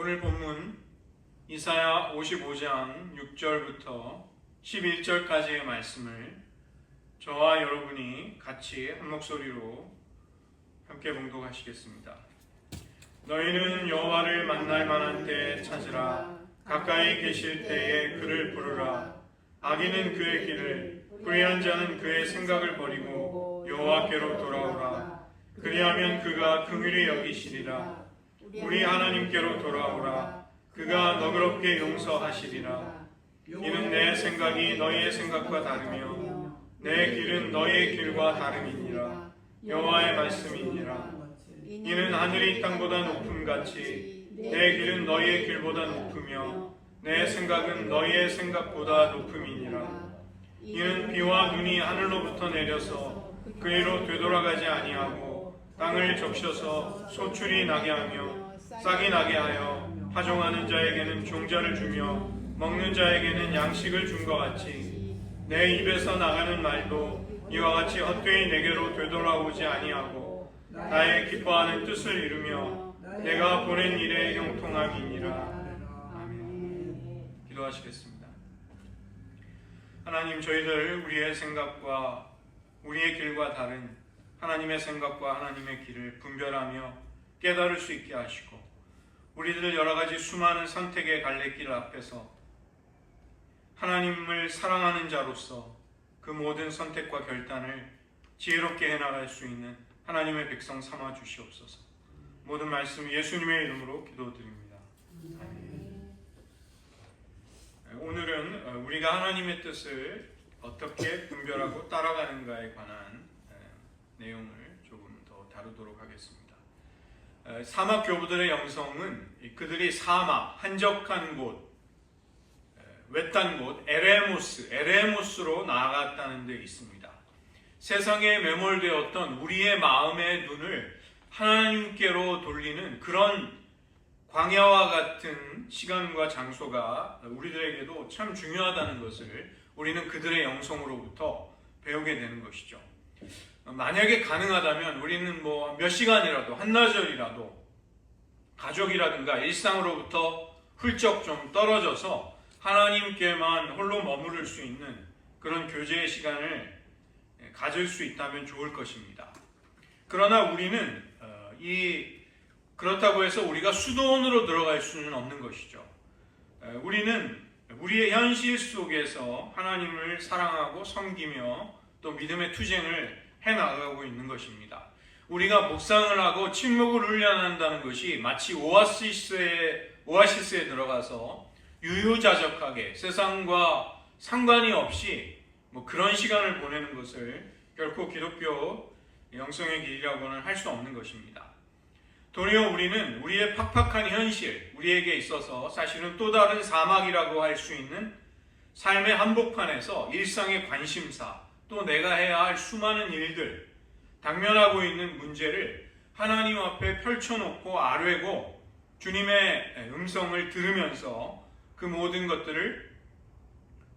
오늘 본문 이사야 55장 6절부터 11절까지의 말씀을 저와 여러분이 같이 한 목소리로 함께 봉독하시겠습니다. 너희는 여호와를 만날 만한 때에 찾으라. 가까이 계실 때에 그를 부르라. 악인은 그의 길을, 불의한 자는 그의 생각을 버리고 여호와께로 돌아오라. 그리하면 그가 긍휼히 여기시리라. 우리 하나님께로 돌아오라. 그가 너그럽게 용서하시리라. 이는 내 생각이 너희의 생각과 다르며 내 길은 너희의 길과 다름이니라. 여호와의 말씀이니라. 이는 하늘이 땅보다 높음같이 내 길은 너희의 길보다 높으며 내 생각은 너희의 생각보다 높음이니라. 이는 비와 눈이 하늘로부터 내려서 그 위로 되돌아가지 아니하고 땅을 적셔서 소출이 나게 하며 싹이 나게 하여 파종하는 자에게는 종자를 주며 먹는 자에게는 양식을 준 것 같이 내 입에서 나가는 말도 이와 같이 헛되이 내게로 되돌아오지 아니하고 나의 기뻐하는 뜻을 이루며 내가 보낸 일에 형통함이니라. 아멘. 기도하시겠습니다. 하나님, 저희들 우리의 생각과 우리의 길과 다른 하나님의 생각과 하나님의 길을 분별하며 깨달을 수 있게 하시고 우리들 여러 가지 수많은 선택의 갈래길 앞에서 하나님을 사랑하는 자로서 그 모든 선택과 결단을 지혜롭게 해나갈 수 있는 하나님의 백성 삼아 주시옵소서. 모든 말씀 예수님의 이름으로 기도드립니다. 아멘. 오늘은 우리가 하나님의 뜻을 어떻게 분별하고 따라가는가에 관한 내용을 조금 더 다루도록 하겠습니다. 사막 교부들의 영성은 그들이 사막, 한적한 곳, 외딴 곳, 에레모스로 나아갔다는 데 있습니다. 세상에 매몰되었던 우리의 마음의 눈을 하나님께로 돌리는 그런 광야와 같은 시간과 장소가 우리들에게도 참 중요하다는 것을 우리는 그들의 영성으로부터 배우게 되는 것이죠. 만약에 가능하다면 우리는 몇 시간이라도, 한나절이라도 가족이라든가 일상으로부터 훌쩍 좀 떨어져서 하나님께만 홀로 머무를 수 있는 그런 교제의 시간을 가질 수 있다면 좋을 것입니다. 그러나 우리는 그렇다고 해서 우리가 수도원으로 들어갈 수는 없는 것이죠. 우리는 우리의 현실 속에서 하나님을 사랑하고 섬기며 또 믿음의 투쟁을 해나가고 있는 것입니다. 우리가 묵상을 하고 침묵을 훈련한다는 것이 마치 오아시스에 들어가서 유유자적하게 세상과 상관이 없이 그런 시간을 보내는 것을 결코 기독교 영성의 길이라고는 할 수 없는 것입니다. 도리어 우리는 우리의 팍팍한 현실, 우리에게 있어서 사실은 또 다른 사막이라고 할 수 있는 삶의 한복판에서 일상의 관심사, 또 내가 해야 할 수많은 일들, 당면하고 있는 문제를 하나님 앞에 펼쳐놓고 아뢰고 주님의 음성을 들으면서 그 모든 것들을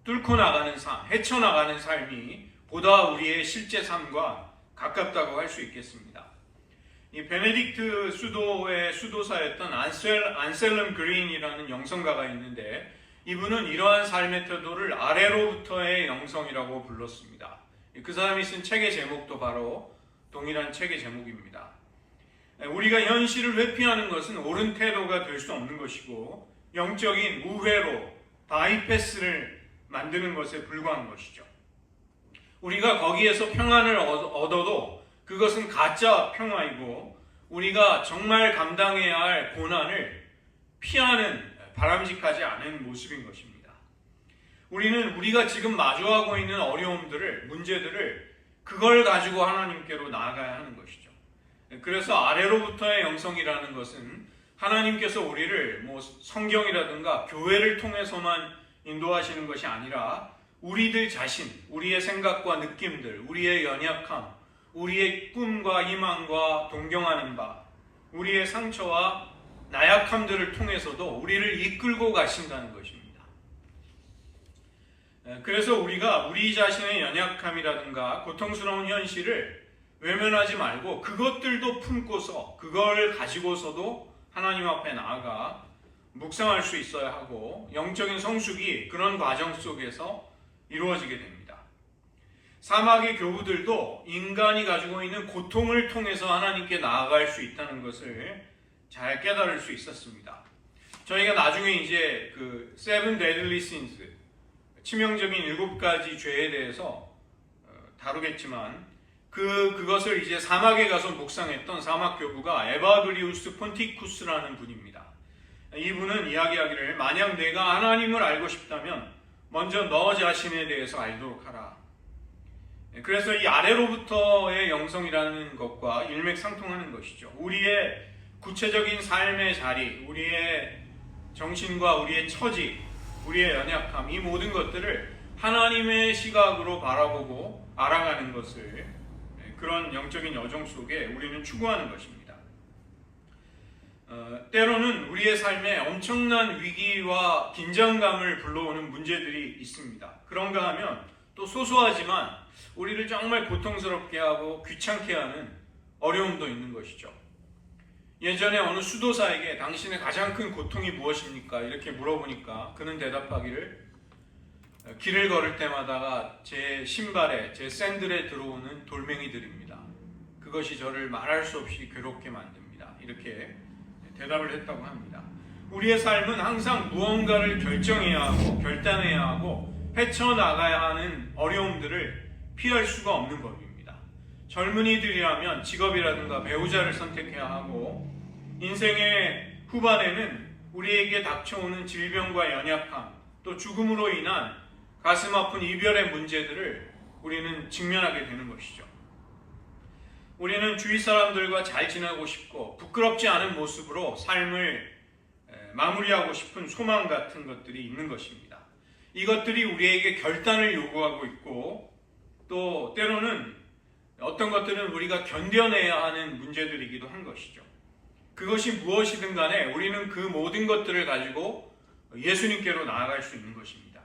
뚫고 나가는 삶, 헤쳐나가는 삶이 보다 우리의 실제 삶과 가깝다고 할 수 있겠습니다. 이 베네딕트 수도의 수도사였던 안셀름 그린이라는 영성가가 있는데 이분은 이러한 삶의 태도를 아래로부터의 영성이라고 불렀습니다. 그 사람이 쓴 책의 제목도 바로 동일한 책의 제목입니다. 우리가 현실을 회피하는 것은 옳은 태도가 될 수 없는 것이고 영적인 우회로 바이패스를 만드는 것에 불과한 것이죠. 우리가 거기에서 평안을 얻어도 그것은 가짜 평화이고 우리가 정말 감당해야 할 고난을 피하는 바람직하지 않은 모습인 것입니다. 우리는 우리가 지금 마주하고 있는 어려움들을, 문제들을 그걸 가지고 하나님께로 나아가야 하는 것이죠. 그래서 아래로부터의 영성이라는 것은 하나님께서 우리를 성경이라든가 교회를 통해서만 인도하시는 것이 아니라 우리들 자신, 우리의 생각과 느낌들, 우리의 연약함, 우리의 꿈과 희망과 동경하는 바, 우리의 상처와 나약함들을 통해서도 우리를 이끌고 가신다는 것입니다. 그래서 우리가 우리 자신의 연약함이라든가 고통스러운 현실을 외면하지 말고 그것들도 품고서 그걸 가지고서도 하나님 앞에 나아가 묵상할 수 있어야 하고 영적인 성숙이 그런 과정 속에서 이루어지게 됩니다. 사마귀 교부들도 인간이 가지고 있는 고통을 통해서 하나님께 나아갈 수 있다는 것을 잘 깨달을 수 있었습니다. 저희가 나중에 이제 그 Seven Deadly Sins, 치명적인 7가지 죄에 대해서 다루겠지만 그것을 이제 사막에 가서 묵상했던 사막 교부가 에바그리우스 폰티쿠스라는 분입니다. 이분은 이야기하기를 만약 내가 하나님을 알고 싶다면 먼저 너 자신에 대해서 알도록 하라. 그래서 이 아래로부터의 영성이라는 것과 일맥상통하는 것이죠. 우리의 구체적인 삶의 자리, 우리의 정신과 우리의 처지, 우리의 연약함, 이 모든 것들을 하나님의 시각으로 바라보고 알아가는 것을, 그런 영적인 여정 속에 우리는 추구하는 것입니다. 때로는 우리의 삶에 엄청난 위기와 긴장감을 불러오는 문제들이 있습니다. 그런가 하면 또 소소하지만 우리를 정말 고통스럽게 하고 귀찮게 하는 어려움도 있는 것이죠. 예전에 어느 수도사에게 당신의 가장 큰 고통이 무엇입니까? 이렇게 물어보니까 그는 대답하기를 길을 걸을 때마다 제 신발에, 제 샌들에 들어오는 돌멩이들입니다. 그것이 저를 말할 수 없이 괴롭게 만듭니다. 이렇게 대답을 했다고 합니다. 우리의 삶은 항상 무언가를 결정해야 하고 결단해야 하고 헤쳐나가야 하는 어려움들을 피할 수가 없는 법입니다. 젊은이들이라면 직업이라든가 배우자를 선택해야 하고 인생의 후반에는 우리에게 닥쳐오는 질병과 연약함, 또 죽음으로 인한 가슴 아픈 이별의 문제들을 우리는 직면하게 되는 것이죠. 우리는 주위 사람들과 잘 지내고 싶고 부끄럽지 않은 모습으로 삶을 마무리하고 싶은 소망 같은 것들이 있는 것입니다. 이것들이 우리에게 결단을 요구하고 있고 또 때로는 어떤 것들은 우리가 견뎌내야 하는 문제들이기도 한 것이죠. 그것이 무엇이든 간에 우리는 그 모든 것들을 가지고 예수님께로 나아갈 수 있는 것입니다.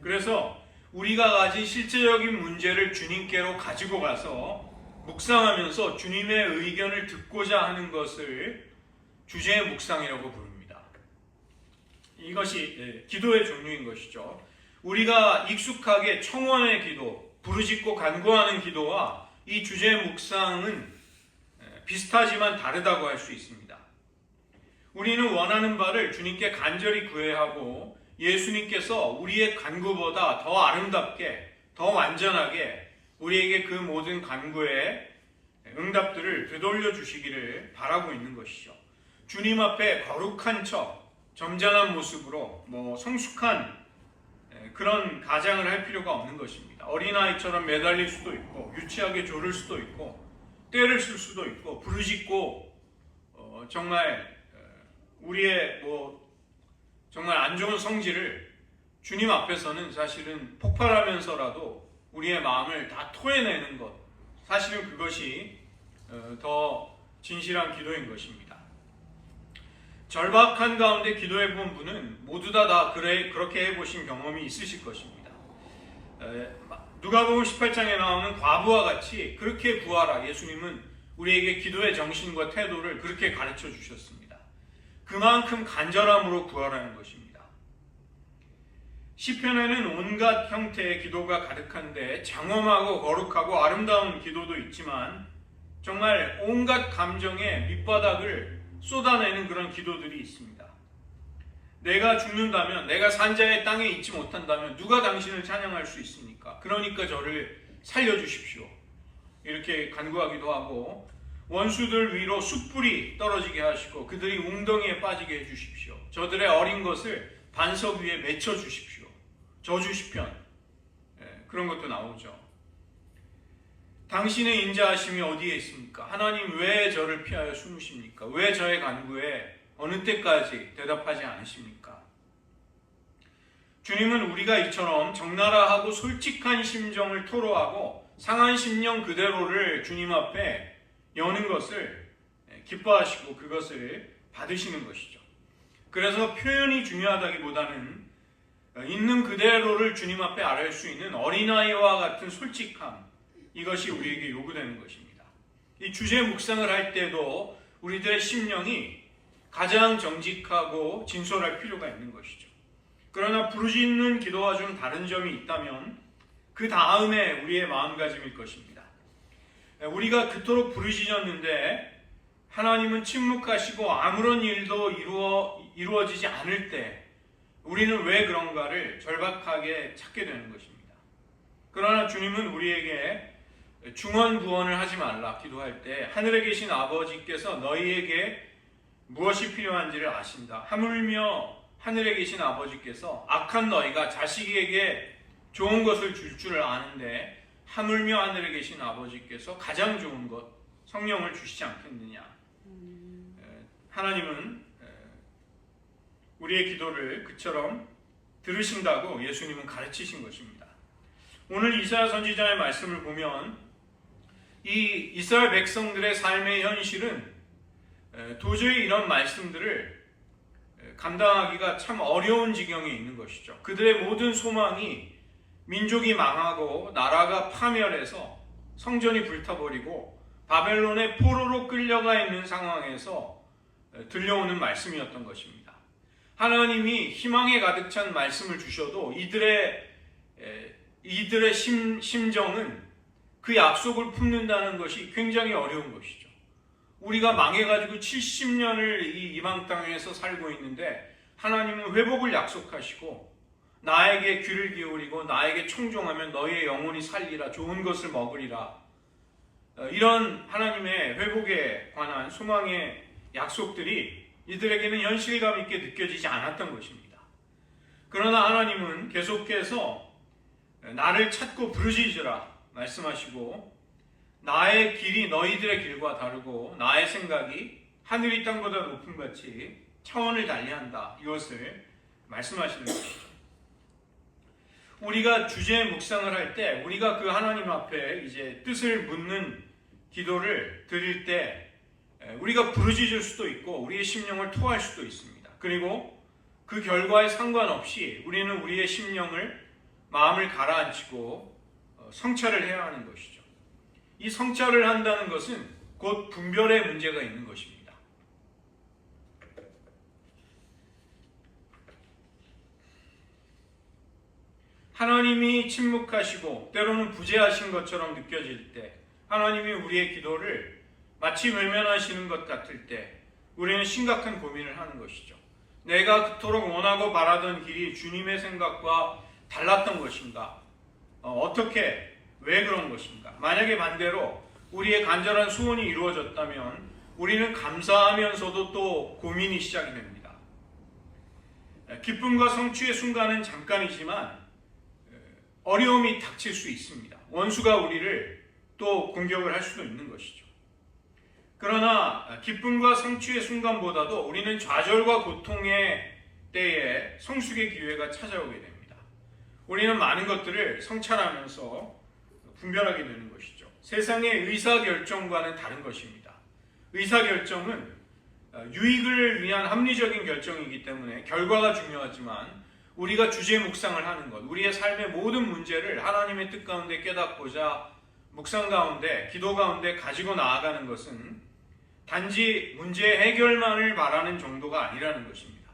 그래서 우리가 가진 실제적인 문제를 주님께로 가지고 가서 묵상하면서 주님의 의견을 듣고자 하는 것을 주제의 묵상이라고 부릅니다. 이것이 기도의 종류인 것이죠. 우리가 익숙하게 청원의 기도, 부르짖고 간구하는 기도와 이 주제의 묵상은 비슷하지만 다르다고 할 수 있습니다. 우리는 원하는 바를 주님께 간절히 구해야 하고 예수님께서 우리의 간구보다 더 아름답게, 더 완전하게 우리에게 그 모든 간구의 응답들을 되돌려 주시기를 바라고 있는 것이죠. 주님 앞에 거룩한 척, 점잖은 모습으로 성숙한 그런 가장을 할 필요가 없는 것입니다. 어린아이처럼 매달릴 수도 있고 유치하게 조를 수도 있고 떼를 쓸 수도 있고 부르짖고 정말 우리의 정말 안 좋은 성질을 주님 앞에서는 사실은 폭발하면서라도 우리의 마음을 다 토해내는 것, 사실은 그것이 더 진실한 기도인 것입니다. 절박한 가운데 기도해본 분은 모두 다 그렇게 해보신 경험이 있으실 것입니다. 누가복음 18장에 나오는 과부와 같이 그렇게 구하라. 예수님은 우리에게 기도의 정신과 태도를 그렇게 가르쳐 주셨습니다. 그만큼 간절함으로 구하라는 것입니다. 시편에는 온갖 형태의 기도가 가득한데 장엄하고 거룩하고 아름다운 기도도 있지만 정말 온갖 감정의 밑바닥을 쏟아내는 그런 기도들이 있습니다. 내가 죽는다면, 내가 산자의 땅에 있지 못한다면 누가 당신을 찬양할 수 있습니까? 그러니까 저를 살려주십시오. 이렇게 간구하기도 하고 원수들 위로 숯불이 떨어지게 하시고 그들이 웅덩이에 빠지게 해주십시오. 저들의 어린 것을 반석 위에 맺혀 주십시오. 저주시편, 그런 것도 나오죠. 당신의 인자하심이 어디에 있습니까? 하나님 왜 저를 피하여 숨으십니까? 왜 저의 간구에 어느 때까지 대답하지 않으십니까? 주님은 우리가 이처럼 적나라하고 솔직한 심정을 토로하고 상한 심령 그대로를 주님 앞에 여는 것을 기뻐하시고 그것을 받으시는 것이죠. 그래서 표현이 중요하다기보다는 있는 그대로를 주님 앞에 아뢰 수 있는 어린아이와 같은 솔직함, 이것이 우리에게 요구되는 것입니다. 이 주제 묵상을 할 때도 우리들의 심령이 가장 정직하고 진솔할 필요가 있는 것이죠. 그러나 부르짖는 기도와 좀 다른 점이 있다면 그 다음에 우리의 마음가짐일 것입니다. 우리가 그토록 부르짖었는데 하나님은 침묵하시고 아무런 일도 이루어지지 않을 때 우리는 왜 그런가를 절박하게 찾게 되는 것입니다. 그러나 주님은 우리에게 중언부언을 하지 말라 기도할 때 하늘에 계신 아버지께서 너희에게 무엇이 필요한지를 아신다. 하물며 하늘에 계신 아버지께서 악한 너희가 자식에게 좋은 것을 줄 줄 아는데 하물며 하늘에 계신 아버지께서 가장 좋은 것 성령을 주시지 않겠느냐. 하나님은 우리의 기도를 그처럼 들으신다고 예수님은 가르치신 것입니다. 오늘 이사야 선지자의 말씀을 보면 이 이스라엘 백성들의 삶의 현실은 도저히 이런 말씀들을 감당하기가 참 어려운 지경에 있는 것이죠. 그들의 모든 소망이 민족이 망하고 나라가 파멸해서 성전이 불타버리고 바벨론의 포로로 끌려가 있는 상황에서 들려오는 말씀이었던 것입니다. 하나님이 희망에 가득 찬 말씀을 주셔도 이들의 심정은 그 약속을 품는다는 것이 굉장히 어려운 것이죠. 우리가 망해가지고 70년을 이 이방 땅에서 살고 있는데 하나님은 회복을 약속하시고 나에게 귀를 기울이고 나에게 청종하면 너희의 영혼이 살리라 좋은 것을 먹으리라 이런 하나님의 회복에 관한 소망의 약속들이 이들에게는 현실감 있게 느껴지지 않았던 것입니다. 그러나 하나님은 계속해서 나를 찾고 부르짖으라 말씀하시고 나의 길이 너희들의 길과 다르고 나의 생각이 하늘이 땅보다 높은 같이 차원을 달리한다. 이것을 말씀하시는 것이죠. 우리가 주제 묵상을 할 때 우리가 그 하나님 앞에 이제 뜻을 묻는 기도를 드릴 때 우리가 부르짖을 수도 있고 우리의 심령을 토할 수도 있습니다. 그리고 그 결과에 상관없이 우리는 우리의 심령을 마음을 가라앉히고 성찰을 해야 하는 것이죠. 이 성찰을 한다는 것은 곧 분별의 문제가 있는 것입니다. 하나님이 침묵하시고 때로는 부재하신 것처럼 느껴질 때 하나님이 우리의 기도를 마치 외면하시는 것 같을 때 우리는 심각한 고민을 하는 것이죠. 내가 그토록 원하고 바라던 길이 주님의 생각과 달랐던 것인가? 어떻게? 왜 그런 것인가? 만약에 반대로 우리의 간절한 소원이 이루어졌다면 우리는 감사하면서도 또 고민이 시작이 됩니다. 기쁨과 성취의 순간은 잠깐이지만 어려움이 닥칠 수 있습니다. 원수가 우리를 또 공격을 할 수도 있는 것이죠. 그러나 기쁨과 성취의 순간보다도 우리는 좌절과 고통의 때에 성숙의 기회가 찾아오게 됩니다. 우리는 많은 것들을 성찰하면서 분별하게 되는 것이죠. 세상의 의사결정과는 다른 것입니다. 의사결정은 유익을 위한 합리적인 결정이기 때문에 결과가 중요하지만 우리가 주제 묵상을 하는 것, 우리의 삶의 모든 문제를 하나님의 뜻 가운데 깨닫고자 묵상 가운데, 기도 가운데 가지고 나아가는 것은 단지 문제 해결만을 바라는 정도가 아니라는 것입니다.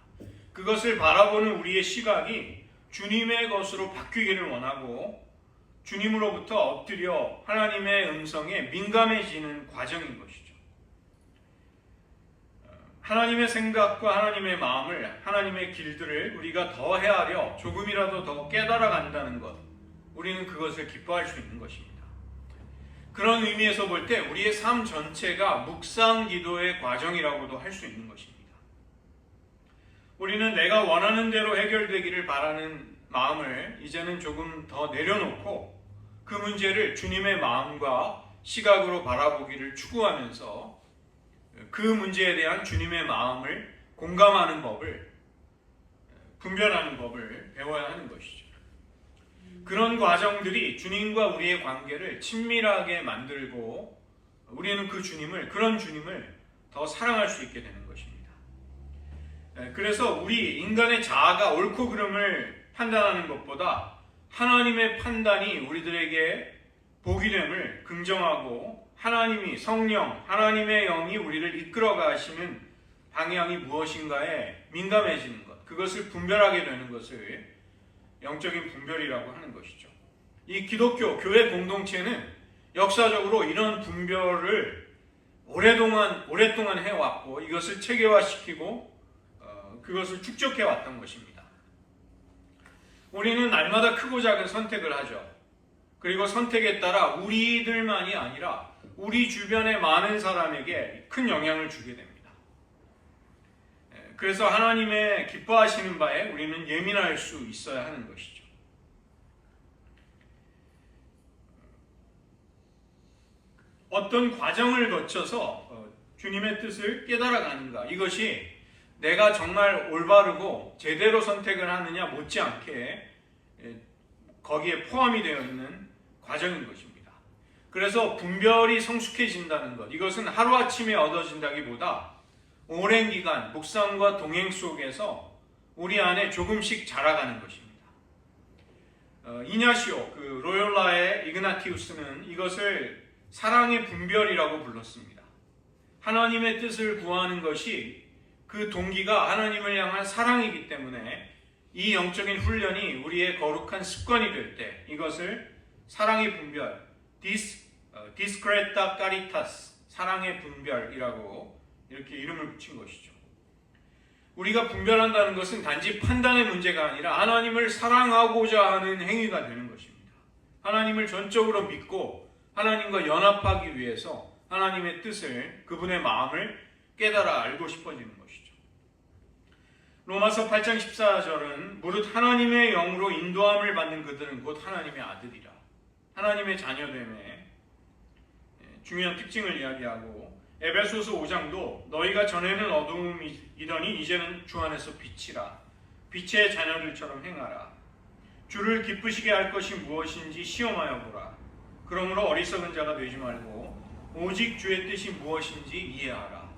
그것을 바라보는 우리의 시각이 주님의 것으로 바뀌기를 원하고 주님으로부터 엎드려 하나님의 음성에 민감해지는 과정인 것이죠. 하나님의 생각과 하나님의 마음을, 하나님의 길들을 우리가 더 헤아려 조금이라도 더 깨달아 간다는 것, 우리는 그것을 기뻐할 수 있는 것입니다. 그런 의미에서 볼 때 우리의 삶 전체가 묵상 기도의 과정이라고도 할 수 있는 것입니다. 우리는 내가 원하는 대로 해결되기를 바라는 마음을 이제는 조금 더 내려놓고 그 문제를 주님의 마음과 시각으로 바라보기를 추구하면서 그 문제에 대한 주님의 마음을 공감하는 법을, 분별하는 법을 배워야 하는 것이죠. 그런 과정들이 주님과 우리의 관계를 친밀하게 만들고 우리는 그런 주님을 더 사랑할 수 있게 되는 것입니다. 그래서 우리 인간의 자아가 옳고 그름을 판단하는 것보다 하나님의 판단이 우리들에게 복이 됨을 긍정하고 하나님이 성령, 하나님의 영이 우리를 이끌어 가시는 방향이 무엇인가에 민감해지는 것, 그것을 분별하게 되는 것을 영적인 분별이라고 하는 것이죠. 이 기독교 교회 공동체는 역사적으로 이런 분별을 오랫동안 해왔고 이것을 체계화시키고 그것을 축적해 왔던 것입니다. 우리는 날마다 크고 작은 선택을 하죠. 그리고 선택에 따라 우리들만이 아니라 우리 주변의 많은 사람에게 큰 영향을 주게 됩니다. 그래서 하나님의 기뻐하시는 바에 우리는 예민할 수 있어야 하는 것이죠. 어떤 과정을 거쳐서 주님의 뜻을 깨달아가는가, 이것이 내가 정말 올바르고 제대로 선택을 하느냐 못지않게 거기에 포함이 되어 있는 과정인 것입니다. 그래서 분별이 성숙해진다는 것, 이것은 하루아침에 얻어진다기보다 오랜 기간 묵상과 동행 속에서 우리 안에 조금씩 자라가는 것입니다. 이냐시오, 로욜라의 이그나티우스는 이것을 사랑의 분별이라고 불렀습니다. 하나님의 뜻을 구하는 것이 그 동기가 하나님을 향한 사랑이기 때문에 이 영적인 훈련이 우리의 거룩한 습관이 될 때 이것을 사랑의 분별, discreta caritas, 사랑의 분별이라고 이렇게 이름을 붙인 것이죠. 우리가 분별한다는 것은 단지 판단의 문제가 아니라 하나님을 사랑하고자 하는 행위가 되는 것입니다. 하나님을 전적으로 믿고 하나님과 연합하기 위해서 하나님의 뜻을, 그분의 마음을 깨달아 알고 싶어지는 것이죠. 로마서 8장 14절은 무릇 하나님의 영으로 인도함을 받는 그들은 곧 하나님의 아들이라, 하나님의 자녀됨의 중요한 특징을 이야기하고, 에베소서 5장도 너희가 전에는 어두움이더니 이제는 주 안에서 빛이라, 빛의 자녀들처럼 행하라, 주를 기쁘시게 할 것이 무엇인지 시험하여 보라, 그러므로 어리석은 자가 되지 말고 오직 주의 뜻이 무엇인지 이해하라.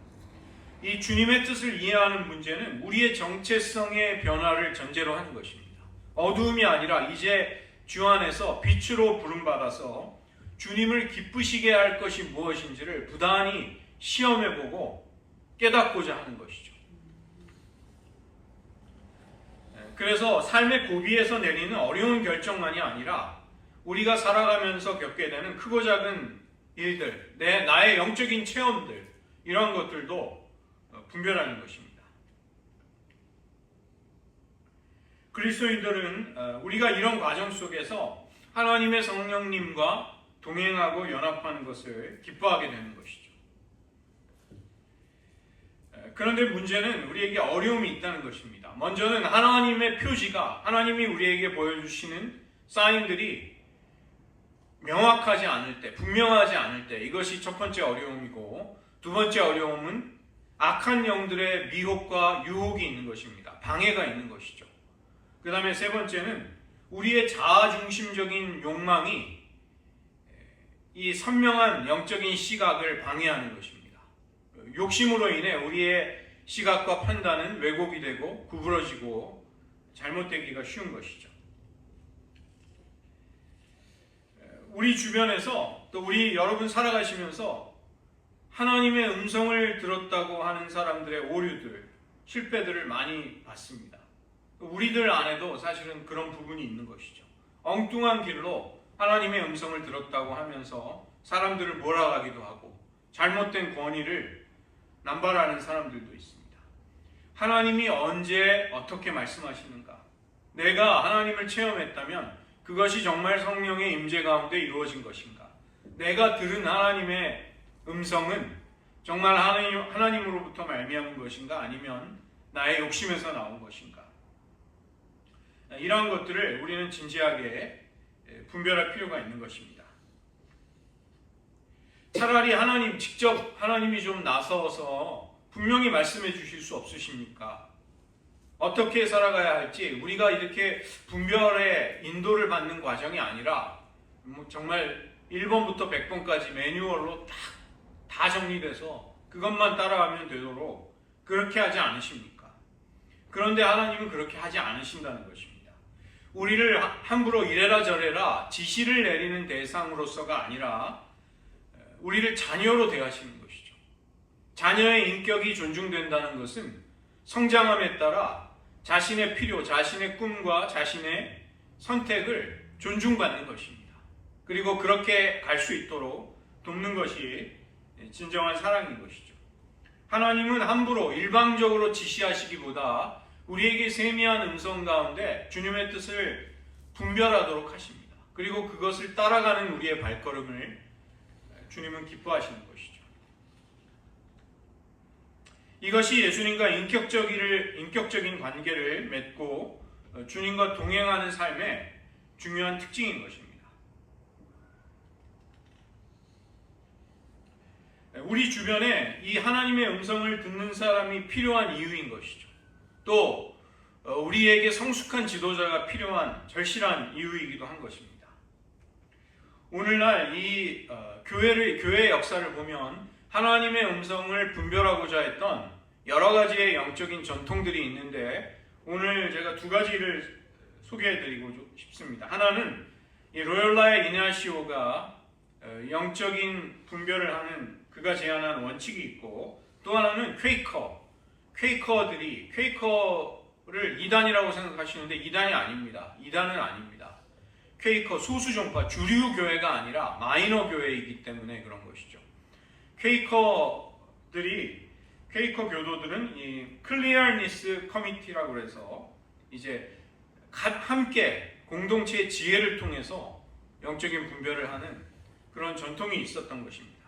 이 주님의 뜻을 이해하는 문제는 우리의 정체성의 변화를 전제로 하는 것입니다. 어두움이 아니라 이제 주 안에서 빛으로 부름받아서 주님을 기쁘시게 할 것이 무엇인지를 부단히 시험해보고 깨닫고자 하는 것이죠. 그래서 삶의 고비에서 내리는 어려운 결정만이 아니라 우리가 살아가면서 겪게 되는 크고 작은 일들, 나의 영적인 체험들, 이런 것들도 분별하는 것입니다. 그리스도인들은 우리가 이런 과정 속에서 하나님의 성령님과 동행하고 연합하는 것을 기뻐하게 되는 것이죠. 그런데 문제는 우리에게 어려움이 있다는 것입니다. 먼저는 하나님의 표지가, 하나님이 우리에게 보여주시는 사인들이 명확하지 않을 때, 분명하지 않을 때, 이것이 첫 번째 어려움이고, 두 번째 어려움은 악한 영들의 미혹과 유혹이 있는 것입니다. 방해가 있는 것이죠. 그 다음에 세 번째는 우리의 자아중심적인 욕망이 이 선명한 영적인 시각을 방해하는 것입니다. 욕심으로 인해 우리의 시각과 판단은 왜곡이 되고 구부러지고 잘못되기가 쉬운 것이죠. 우리 주변에서 또 우리 여러분 살아가시면서 하나님의 음성을 들었다고 하는 사람들의 오류들, 실패들을 많이 봤습니다. 우리들 안에도 사실은 그런 부분이 있는 것이죠. 엉뚱한 길로 하나님의 음성을 들었다고 하면서 사람들을 몰아가기도 하고 잘못된 권위를 남발하는 사람들도 있습니다. 하나님이 언제 어떻게 말씀하시는가? 내가 하나님을 체험했다면 그것이 정말 성령의 임재 가운데 이루어진 것인가? 내가 들은 하나님의 음성은 정말 하나님으로부터 말미암은 것인가? 아니면 나의 욕심에서 나온 것인가? 이러한 것들을 우리는 진지하게 분별할 필요가 있는 것입니다. 차라리 직접 하나님이 좀 나서서 분명히 말씀해 주실 수 없으십니까? 어떻게 살아가야 할지 우리가 이렇게 분별의 인도를 받는 과정이 아니라 정말 1번부터 100번까지 매뉴얼로 다 정리돼서 그것만 따라가면 되도록 그렇게 하지 않으십니까? 그런데 하나님은 그렇게 하지 않으신다는 것입니다. 우리를 함부로 이래라 저래라 지시를 내리는 대상으로서가 아니라 우리를 자녀로 대하시는 것이죠. 자녀의 인격이 존중된다는 것은 성장함에 따라 자신의 필요, 자신의 꿈과 자신의 선택을 존중받는 것입니다. 그리고 그렇게 갈 수 있도록 돕는 것이 진정한 사랑인 것이죠. 하나님은 함부로 일방적으로 지시하시기보다 우리에게 세미한 음성 가운데 주님의 뜻을 분별하도록 하십니다. 그리고 그것을 따라가는 우리의 발걸음을 주님은 기뻐하시는 것이죠. 이것이 예수님과 인격적인 관계를 맺고 주님과 동행하는 삶의 중요한 특징인 것입니다. 우리 주변에 이 하나님의 음성을 듣는 사람이 필요한 이유인 것이죠. 또 우리에게 성숙한 지도자가 필요한 절실한 이유이기도 한 것입니다. 오늘날 이 교회의 역사를 보면 하나님의 음성을 분별하고자 했던 여러 가지의 영적인 전통들이 있는데 오늘 제가 두 가지를 소개해드리고 싶습니다. 하나는 이 로열라의 이냐시오가 영적인 분별을 하는 그가 제안한 원칙이 있고, 또 하나는 퀘이커를 이단이라고 생각하시는데 이단이 아닙니다. 이단은 아닙니다. 퀘이커 소수종파 주류 교회가 아니라 마이너 교회이기 때문에 그런 것이죠. 퀘이커 교도들은 이 클리어니스 커미티라고 해서 이제 함께 공동체의 지혜를 통해서 영적인 분별을 하는 그런 전통이 있었던 것입니다.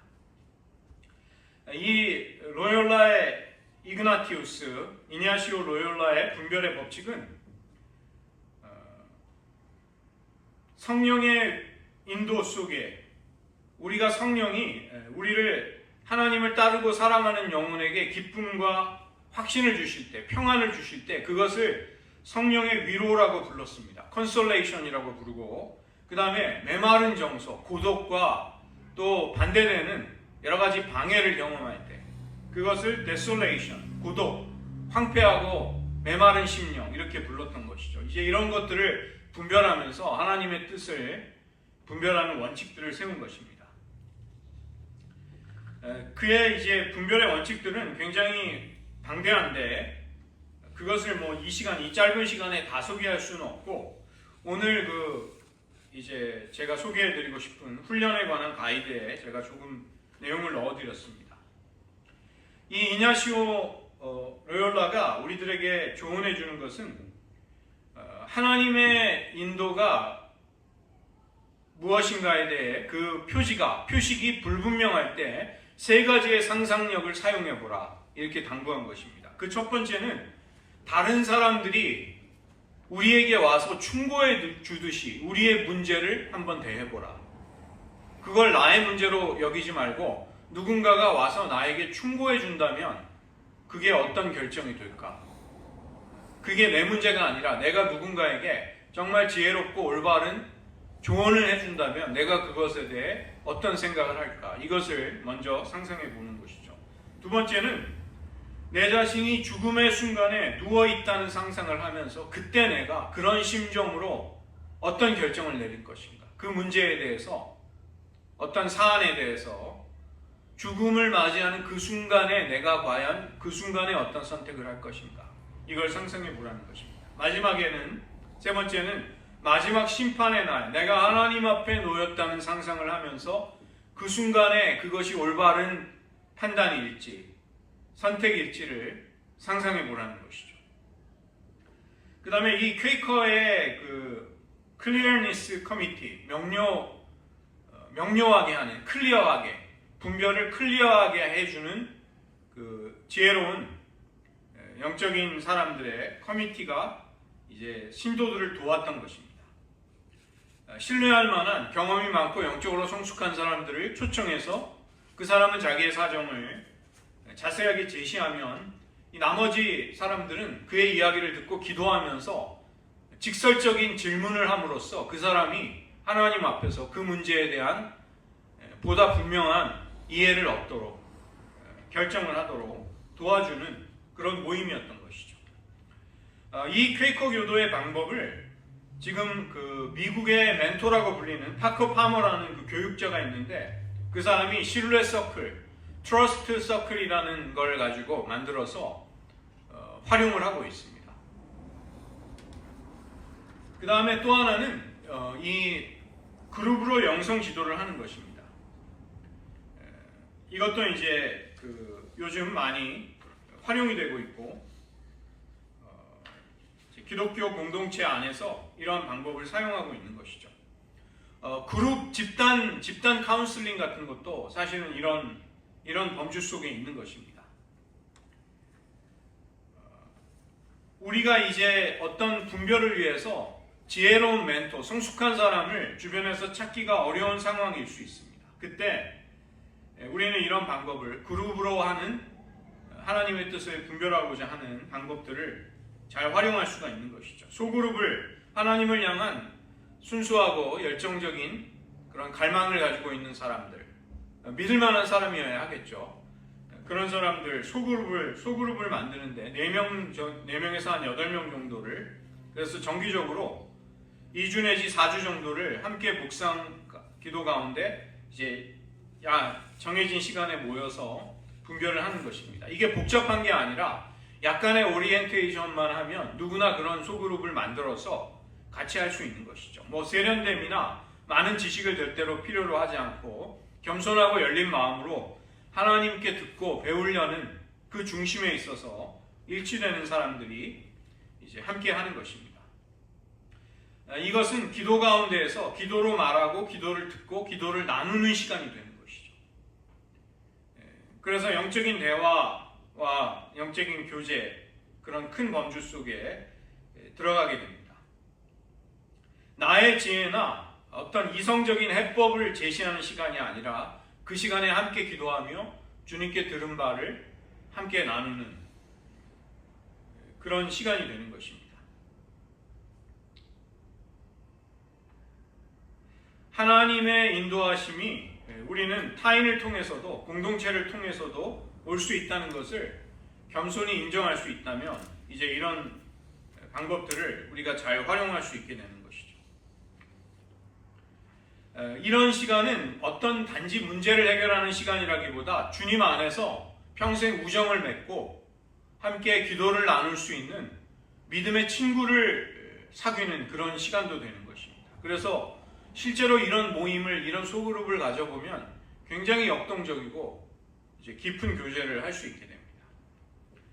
이 로열라의 이냐시오 로열라의 분별의 법칙은 성령의 인도 속에 우리가 성령이 우리를 하나님을 따르고 사랑하는 영혼에게 기쁨과 확신을 주실 때, 평안을 주실 때 그것을 성령의 위로라고 불렀습니다. 컨솔레이션이라고 부르고, 그 다음에 메마른 정서, 고독과 또 반대되는 여러 가지 방해를 경험할 때 그것을 데솔레이션, 고독, 황폐하고 메마른 심령 이렇게 불렀던 것이죠. 이제 이런 것들을 분별하면서 하나님의 뜻을 분별하는 원칙들을 세운 것입니다. 그의 이제 분별의 원칙들은 굉장히 방대한데 그것을 이 짧은 시간에 다 소개할 수는 없고, 오늘 이제 제가 소개해드리고 싶은 훈련에 관한 가이드에 제가 조금 내용을 넣어드렸습니다. 이 이냐시오 로열라가 우리들에게 조언해 주는 것은 하나님의 인도가 무엇인가에 대해 그 표식이 불분명할 때 세 가지의 상상력을 사용해 보라 이렇게 당부한 것입니다. 그 첫 번째는 다른 사람들이 우리에게 와서 충고해 주듯이 우리의 문제를 한번 대해보라. 그걸 나의 문제로 여기지 말고 누군가가 와서 나에게 충고해 준다면 그게 어떤 결정이 될까? 그게 내 문제가 아니라 내가 누군가에게 정말 지혜롭고 올바른 조언을 해준다면 내가 그것에 대해 어떤 생각을 할까? 이것을 먼저 상상해 보는 것이죠. 두 번째는 내 자신이 죽음의 순간에 누워있다는 상상을 하면서 그때 내가 그런 심정으로 어떤 결정을 내릴 것인가? 그 문제에 대해서, 어떤 사안에 대해서 죽음을 맞이하는 그 순간에 내가 과연 그 순간에 어떤 선택을 할 것인가? 이걸 상상해 보라는 것입니다. 마지막에는, 세 번째는 마지막 심판의 날, 내가 하나님 앞에 놓였다는 상상을 하면서 그 순간에 그것이 올바른 판단일지 선택일지를 상상해 보라는 것이죠. 그 다음에 이 퀘이커의 클리어니스 커미티, 명료하게 하는, 클리어하게, 분별을 클리어하게 해주는 지혜로운 영적인 사람들의 커미티가 이제 신도들을 도왔던 것입니다. 신뢰할 만한 경험이 많고 영적으로 성숙한 사람들을 초청해서 그 사람은 자기의 사정을 자세하게 제시하면 이 나머지 사람들은 그의 이야기를 듣고 기도하면서 직설적인 질문을 함으로써 그 사람이 하나님 앞에서 그 문제에 대한 보다 분명한 이해를 얻도록 결정을 하도록 도와주는 그런 모임이었던 것이죠. 이 퀘이커 교도의 방법을 지금 미국의 멘토라고 불리는 파커 파머라는 교육자가 있는데 그 사람이 실루엣 서클, 트러스트 서클이라는 걸 가지고 만들어서 활용을 하고 있습니다. 그 다음에 또 하나는 이 그룹으로 영성 지도를 하는 것입니다. 이것도 이제 요즘 많이 활용이 되고 있고 기독교 공동체 안에서 이러한 방법을 사용하고 있는 것이죠. 그룹 집단 카운슬링 같은 것도 사실은 이런 범주 속에 있는 것입니다. 우리가 이제 어떤 분별을 위해서 지혜로운 멘토, 성숙한 사람을 주변에서 찾기가 어려운 상황일 수 있습니다. 그때 우리는 이런 방법을 그룹으로 하는 하나님의 뜻을 분별하고자 하는 방법들을 잘 활용할 수가 있는 것이죠. 소그룹을 하나님을 향한 순수하고 열정적인 그런 갈망을 가지고 있는 사람들, 믿을 만한 사람이어야 하겠죠. 그런 사람들 소그룹을 만드는데 4명에서 한 8명 정도를, 그래서 정기적으로 2주 내지 4주 정도를 함께 묵상 기도 가운데 이제 정해진 시간에 모여서 분별을 하는 것입니다. 이게 복잡한 게 아니라 약간의 오리엔테이션만 하면 누구나 그런 소그룹을 만들어서 같이 할 수 있는 것이죠. 세련됨이나 많은 지식을 절대로 필요로 하지 않고 겸손하고 열린 마음으로 하나님께 듣고 배우려는 그 중심에 있어서 일치되는 사람들이 이제 함께 하는 것입니다. 이것은 기도 가운데에서 기도로 말하고 기도를 듣고 기도를 나누는 시간이 되는 것이죠. 그래서 영적인 대화와 영적인 교제, 그런 큰 범주 속에 들어가게 됩니다. 나의 지혜나 어떤 이성적인 해법을 제시하는 시간이 아니라 그 시간에 함께 기도하며 주님께 들은 바를 함께 나누는 그런 시간이 되는 것입니다. 하나님의 인도하심이 우리는 타인을 통해서도 공동체를 통해서도 올 수 있다는 것을 겸손히 인정할 수 있다면 이제 이런 방법들을 우리가 잘 활용할 수 있게 되는 것이죠. 이런 시간은 어떤 단지 문제를 해결하는 시간이라기보다 주님 안에서 평생 우정을 맺고 함께 기도를 나눌 수 있는 믿음의 친구를 사귀는 그런 시간도 되는 것입니다. 그래서 실제로 이런 모임을, 이런 소그룹을 가져보면 굉장히 역동적이고 이제 깊은 교제를 할 수 있게 됩니다.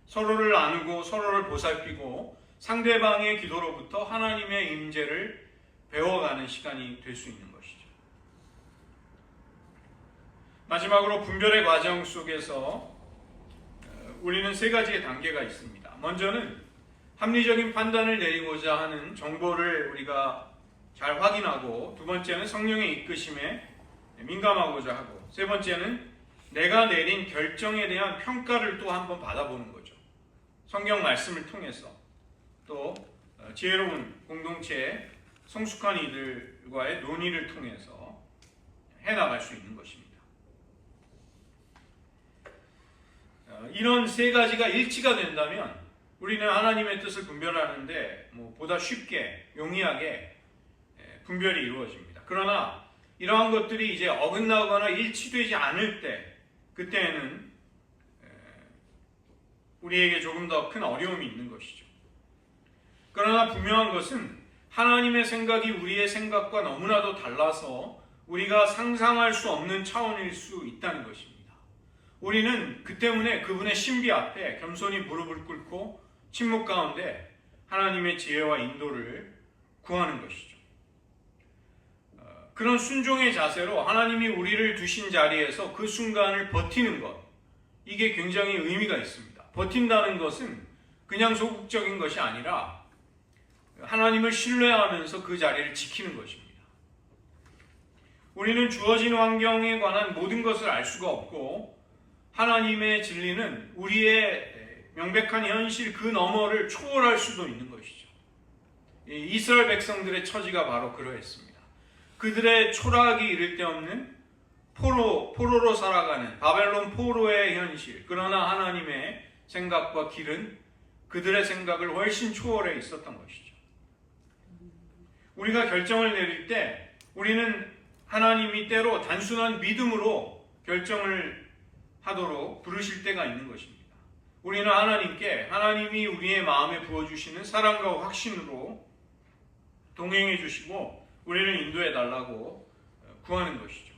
서로를 나누고 서로를 보살피고 상대방의 기도로부터 하나님의 임재를 배워가는 시간이 될 수 있는 것이죠. 마지막으로 분별의 과정 속에서 우리는 3가지의 단계가 있습니다. 먼저는 합리적인 판단을 내리고자 하는 정보를 우리가 잘 확인하고, 두 번째는 성령의 이끄심에 민감하고자 하고, 세 번째는 내가 내린 결정에 대한 평가를 또 한번 받아보는 거죠. 성경 말씀을 통해서, 또 지혜로운 공동체, 성숙한 이들과의 논의를 통해서 해나갈 수 있는 것입니다. 이런 3가지가 일치가 된다면 우리는 하나님의 뜻을 분별하는데 보다 쉽게, 용이하게 분별이 이루어집니다. 그러나 이러한 것들이 이제 어긋나거나 일치되지 않을 때, 그때에는 우리에게 조금 더 큰 어려움이 있는 것이죠. 그러나 분명한 것은 하나님의 생각이 우리의 생각과 너무나도 달라서 우리가 상상할 수 없는 차원일 수 있다는 것입니다. 우리는 그 때문에 그분의 신비 앞에 겸손히 무릎을 꿇고 침묵 가운데 하나님의 지혜와 인도를 구하는 것이죠. 그런 순종의 자세로 하나님이 우리를 두신 자리에서 그 순간을 버티는 것, 이게 굉장히 의미가 있습니다. 버틴다는 것은 그냥 소극적인 것이 아니라 하나님을 신뢰하면서 그 자리를 지키는 것입니다. 우리는 주어진 환경에 관한 모든 것을 알 수가 없고, 하나님의 진리는 우리의 명백한 현실 그 너머를 초월할 수도 있는 것이죠. 이스라엘 백성들의 처지가 바로 그러했습니다. 그들의 초라하기 이를 데 없는 포로로 살아가는 바벨론 포로의 현실, 그러나 하나님의 생각과 길은 그들의 생각을 훨씬 초월해 있었던 것이죠. 우리가 결정을 내릴 때 우리는 하나님이 때로 단순한 믿음으로 결정을 하도록 부르실 때가 있는 것입니다. 우리는 하나님께 하나님이 우리의 마음에 부어주시는 사랑과 확신으로 동행해 주시고 우리를 인도해 달라고 구하는 것이죠.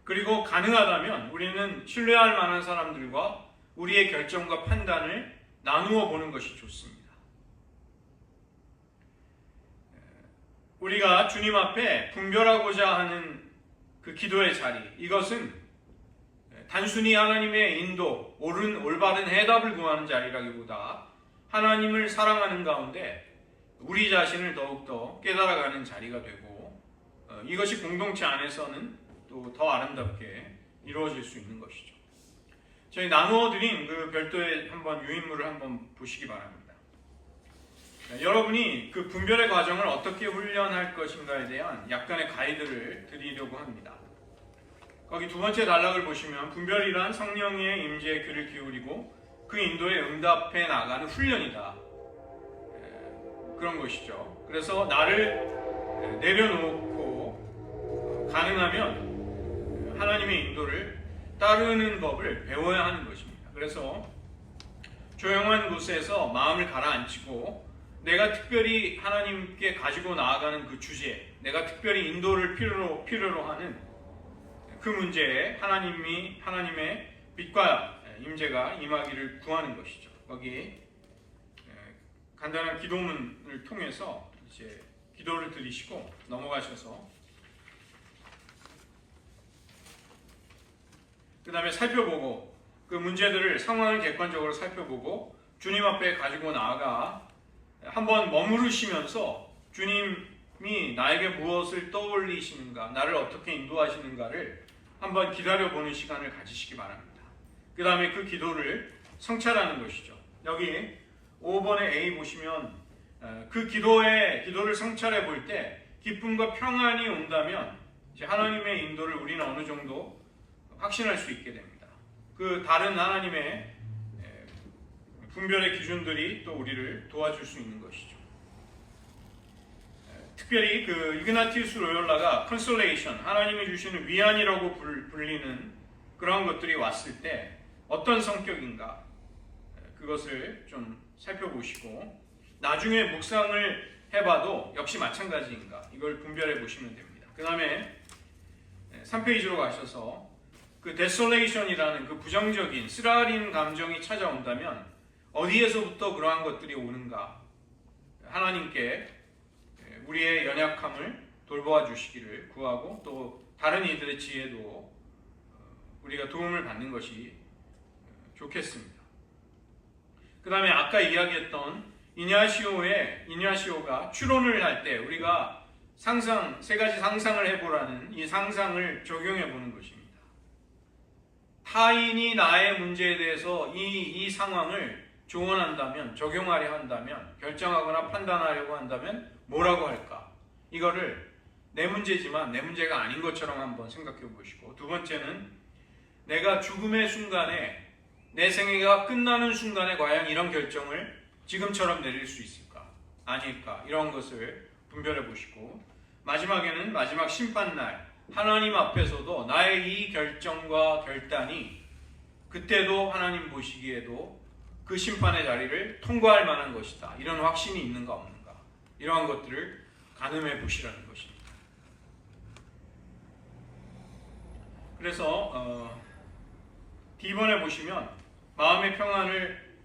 그리고 가능하다면 우리는 신뢰할 만한 사람들과 우리의 결정과 판단을 나누어 보는 것이 좋습니다. 우리가 주님 앞에 분별하고자 하는 그 기도의 자리, 이것은 단순히 하나님의 인도, 올바른 해답을 구하는 자리라기보다 하나님을 사랑하는 가운데 우리 자신을 더욱더 깨달아가는 자리가 되고 이것이 공동체 안에서는 또 더 아름답게 이루어질 수 있는 것이죠. 저희 나누어드린 그 별도의 한번 유인물을 한번 보시기 바랍니다. 여러분이 그 분별의 과정을 어떻게 훈련할 것인가에 대한 약간의 가이드를 드리려고 합니다. 거기 두 번째 단락을 보시면 분별이란 성령의 임재에 귀를 기울이고 그 인도에 응답해 나가는 훈련이다. 그런 것이죠. 그래서 나를 내려놓고 가능하면 하나님의 인도를 따르는 법을 배워야 하는 것입니다. 그래서 조용한 곳에서 마음을 가라앉히고 내가 특별히 하나님께 가지고 나아가는 그 주제, 내가 특별히 인도를 필요로 하는 그 문제에 하나님의 빛과 임재가 임하기를 구하는 것이죠. 거기 간단한 기도문을 통해서 이제 기도를 드리시고 넘어가셔서 그 다음에 살펴보고 그 문제들을 상황을 객관적으로 살펴보고 주님 앞에 가지고 나아가 한번 머무르시면서 주님이 나에게 무엇을 떠올리시는가, 나를 어떻게 인도하시는가를 한번 기다려보는 시간을 가지시기 바랍니다. 그 다음에 그 기도를 성찰하는 것이죠. 여기 5번의 A 보시면 그 기도를 성찰해 볼 때 기쁨과 평안이 온다면 이제 하나님의 인도를 우리는 어느 정도 확신할 수 있게 됩니다. 그 다른 하나님의 분별의 기준들이 또 우리를 도와줄 수 있는 것이죠. 특별히 그 이그나티우스 로욜라가 컨솔레이션, 하나님이 주시는 위안이라고 불리는 그런 것들이 왔을 때 어떤 성격인가 그것을 좀 살펴보시고 나중에 묵상을 해봐도 역시 마찬가지인가 이걸 분별해 보시면 됩니다. 그 다음에 3페이지로 가셔서 그 데솔레이션이라는 그 부정적인 쓰라린 감정이 찾아온다면 어디에서부터 그러한 것들이 오는가 하나님께 우리의 연약함을 돌보아 주시기를 구하고 또 다른 이들의 지혜도 우리가 도움을 받는 것이 좋겠습니다. 그 다음에 아까 이야기했던 이냐시오가 추론을 할 때 우리가 세 가지 상상을 해보라는 이 상상을 적용해 보는 것입니다. 타인이 나의 문제에 대해서 이 상황을 조언한다면, 적용하려 한다면, 결정하거나 판단하려고 한다면 뭐라고 할까? 이거를 내 문제지만 내 문제가 아닌 것처럼 한번 생각해 보시고, 두 번째는 내가 죽음의 순간에, 내 생애가 끝나는 순간에 과연 이런 결정을 지금처럼 내릴 수 있을까? 아닐까? 이런 것을 분별해 보시고, 마지막에는 마지막 심판날 하나님 앞에서도 나의 이 결정과 결단이 그때도 하나님 보시기에도 그 심판의 자리를 통과할 만한 것이다. 이런 확신이 있는가 없는가. 이러한 것들을 가늠해 보시라는 것입니다. 그래서 D번에 보시면 마음의 평안을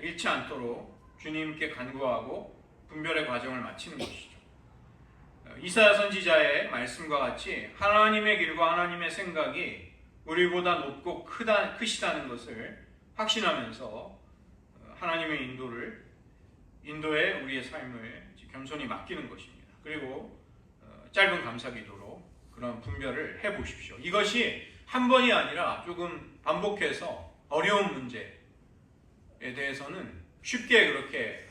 잃지 않도록 주님께 간구하고 분별의 과정을 마치는 것이죠. 이사야 선지자의 말씀과 같이 하나님의 길과 하나님의 생각이 우리보다 높고 크시다는 것을 확신하면서 하나님의 인도에 우리의 삶을 겸손히 맡기는 것입니다. 그리고 짧은 감사기도로 그런 분별을 해보십시오. 이것이 한 번이 아니라 조금 반복해서 어려운 문제에 대해서는 쉽게 그렇게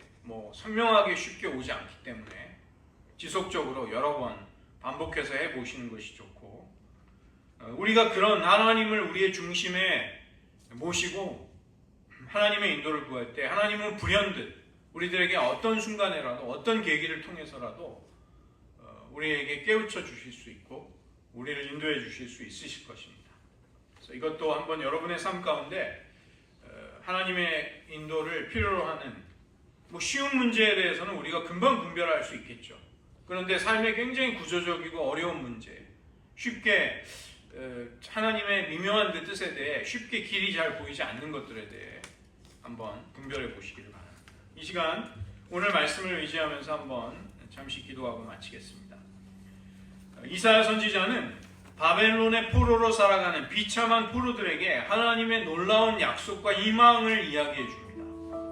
선명하게 쉽게 오지 않기 때문에 지속적으로 여러 번 반복해서 해보시는 것이 좋고, 우리가 그런 하나님을 우리의 중심에 모시고 하나님의 인도를 구할 때 하나님은 불현듯 우리들에게 어떤 순간에라도 어떤 계기를 통해서라도 우리에게 깨우쳐 주실 수 있고 우리를 인도해 주실 수 있으실 것입니다. 그래서 이것도 한번 여러분의 삶 가운데 하나님의 인도를 필요로 하는 쉬운 문제에 대해서는 우리가 금방 분별할 수 있겠죠. 그런데 삶의 굉장히 구조적이고 어려운 문제, 쉽게 하나님의 미묘한 그 뜻에 대해 쉽게 길이 잘 보이지 않는 것들에 대해 한번 분별해 보시기를 바랍니다. 이 시간 오늘 말씀을 의지하면서 한번 잠시 기도하고 마치겠습니다. 이사야 선지자는 바벨론의 포로로 살아가는 비참한 포로들에게 하나님의 놀라운 약속과 희망을 이야기해 줍니다.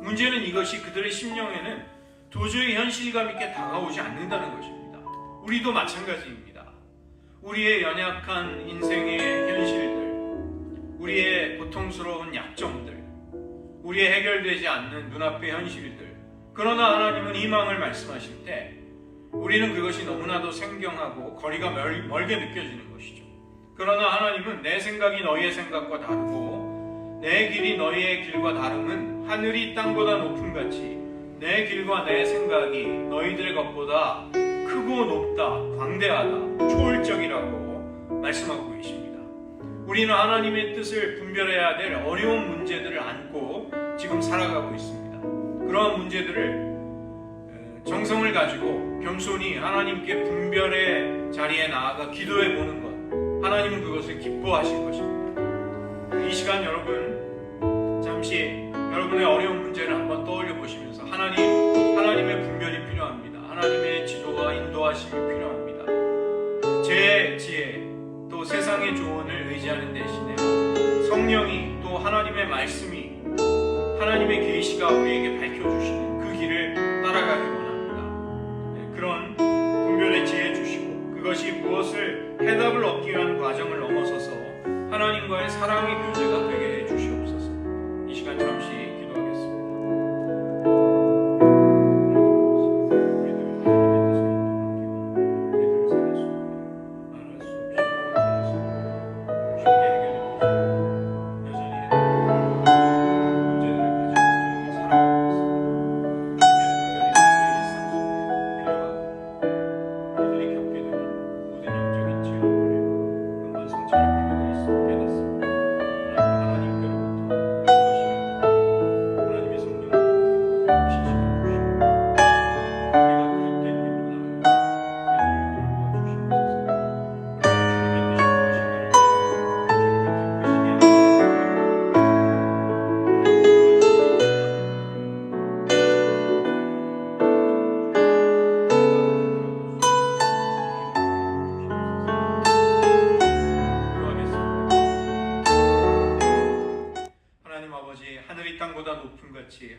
문제는 이것이 그들의 심령에는 도저히 현실감 있게 다가오지 않는다는 것입니다. 우리도 마찬가지입니다. 우리의 연약한 인생의 현실들, 우리의 고통스러운 약점들, 우리의 해결되지 않는 눈앞의 현실들, 그러나 하나님은 희망을 말씀하실 때 우리는 그것이 너무나도 생경하고 거리가 멀게 느껴지는 것이죠. 그러나 하나님은 내 생각이 너희의 생각과 다르고 내 길이 너희의 길과 다름은 하늘이 땅보다 높음 같이 내 길과 내 생각이 너희들의 것보다 크고 높다, 광대하다, 초월적이라고 말씀하고 계십니다. 우리는 하나님의 뜻을 분별해야 될 어려운 문제들을 안고 지금 살아가고 있습니다. 그러한 문제들을 정성을 가지고 겸손히 하나님께 분별의 자리에 나아가 기도해 보는 것, 하나님은 그것을 기뻐하실 것입니다. 이 시간 여러분 잠시 여러분의 어려운 문제를 한번 떠올려 보시면서 하나님의 분별이 필요합니다. 하나님의 지도와 인도하심이 필요합니다. 제 지혜 또 세상의 조언을 의지하는 대신에 성령이 또 하나님의 말씀이 하나님의 계시가 우리에게 밝혀주시는 그 길을 따라가기 원합니다. 그런 분별의 지혜 주시고 그것이 무엇을 해답을 얻기 위한 과정을 넘어서서 하나님과의 사랑의 교제가 되게 해 주시옵소서. 이 시간 잠시 기도하겠습니다.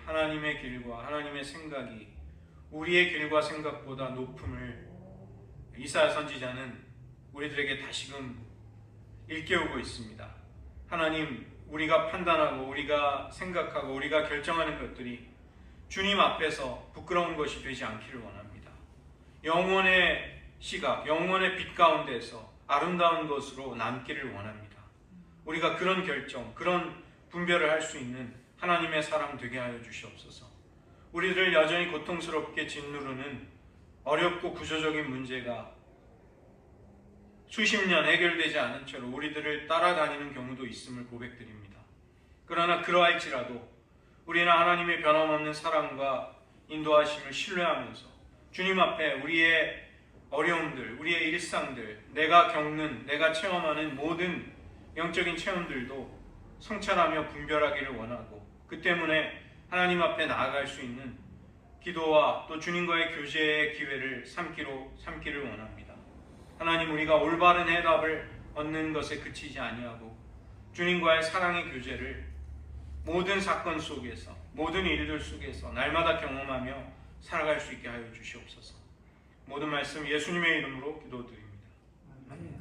하나님의 길과 하나님의 생각이 우리의 길과 생각보다 높음을 이사야 선지자는 우리들에게 다시금 일깨우고 있습니다. 하나님, 우리가 판단하고 우리가 생각하고 우리가 결정하는 것들이 주님 앞에서 부끄러운 것이 되지 않기를 원합니다. 영원의 시각, 영원의 빛 가운데서 아름다운 것으로 남기를 원합니다. 우리가 그런 결정, 그런 분별을 할 수 있는 하나님의 사람 되게 하여 주시옵소서. 우리를 여전히 고통스럽게 짓누르는 어렵고 구조적인 문제가 수십 년 해결되지 않은 채로 우리들을 따라다니는 경우도 있음을 고백드립니다. 그러나 그러할지라도 우리는 하나님의 변함없는 사랑과 인도하심을 신뢰하면서 주님 앞에 우리의 어려움들, 우리의 일상들, 내가 겪는, 내가 체험하는 모든 영적인 체험들도 성찰하며 분별하기를 원하고 그 때문에 하나님 앞에 나아갈 수 있는 기도와 또 주님과의 교제의 기회를 삼기를 원합니다. 하나님, 우리가 올바른 해답을 얻는 것에 그치지 아니하고 주님과의 사랑의 교제를 모든 사건 속에서, 모든 일들 속에서 날마다 경험하며 살아갈 수 있게 하여 주시옵소서. 모든 말씀 예수님의 이름으로 기도드립니다. 아멘.